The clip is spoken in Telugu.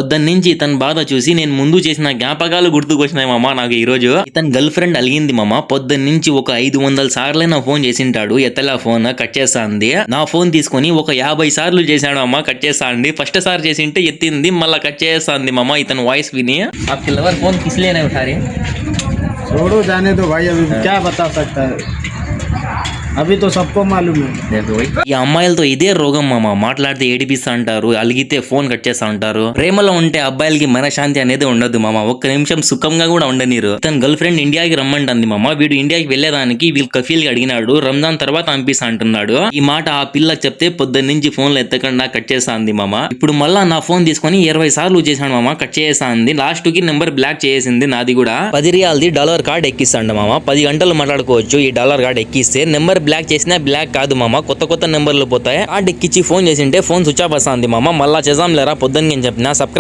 పొద్దున్న నుంచి ఇతని బాధ చూసి నేను ముందు చేసిన జ్ఞాపకాలు గుర్తుకొచ్చినాయి మామ నాకు ఈ రోజు. ఇతని గర్ల్ ఫ్రెండ్ అలిగింది మామ. పొద్దున్న నుంచి ఒక 500 సార్లే నా ఫోన్ చేసింటాడు, ఎత్తలా ఫోన్, కట్ చేస్తా అంది. నా ఫోన్ తీసుకొని ఒక 50 సార్లు చేశాడు అమ్మ, కట్ చేస్తా అండి. ఫస్ట్ సారి చేసింటే ఎత్తింది, మళ్ళీ కట్ చేస్తా అంది మామ ఇతని వాయిస్ విని. ఆ పిల్లవారు ఫోన్ కిసిలేనే ఒకసారి छोड़ो जाने दो भाई, अभी क्या बता सकता है, అవి తో సబ్కో మాలూమ్ హై. ఈ అమ్మాయిలతో ఇదే రోగం మామ. మాట్లాడితే ఏడిపిస్తా అంటారు, అలిగితే ఫోన్ కట్ చేస్తా అంటారు. ప్రేమలో ఉంటే అబ్బాయిలకి మనశ్శాంతి అనేది ఉండదు మామ. ఒక్క నిమిషం సుఖంగా కూడా ఉండనీరు. తన గర్ల్ ఫ్రెండ్ ఇండియాకి రమ్మంటుంది మామ. వీడు ఇండియాకి వెళ్లేదానికి వీళ్ళు కఫీల్ అడిగినాడు, రంజాన్ తర్వాత పంపిస్తా అంటున్నాడు. ఈ మాట ఆ పిల్లకి చెప్తే పొద్దున్న నుంచి ఫోన్లు ఎత్తకుండా కట్ చేస్తా అంది మామ. ఇప్పుడు మళ్ళా నా ఫోన్ తీసుకొని 20 సార్లు చేశాడు మామ, కట్ చేస్తా అంది. లాస్ట్ కి నెంబర్ బ్లాక్ చేసింది నాది కూడా. 10 రియాల్ది డాలర్ కార్డ్ ఎక్కిస్తాండ మామ. 10 గంటలు మాట్లాడుకోవచ్చు ఈ డాలర్ కార్డ్ ఎక్కిస్తే. నెంబర్ బ్లాక్ చేసినా బ్లాక్ కాదు మామ, కొత్త నెంబర్లు పోతాయి. కార్డ్ ఎక్కిచ్చి ఫోన్ చేసింటే ఫోన్ స్విచ్ ఆఫ్ వస్తుంది మామ. మళ్ళా చేద్దాం లేరా పొద్దున్న చెప్పిన. సబ్స్క్రైబ్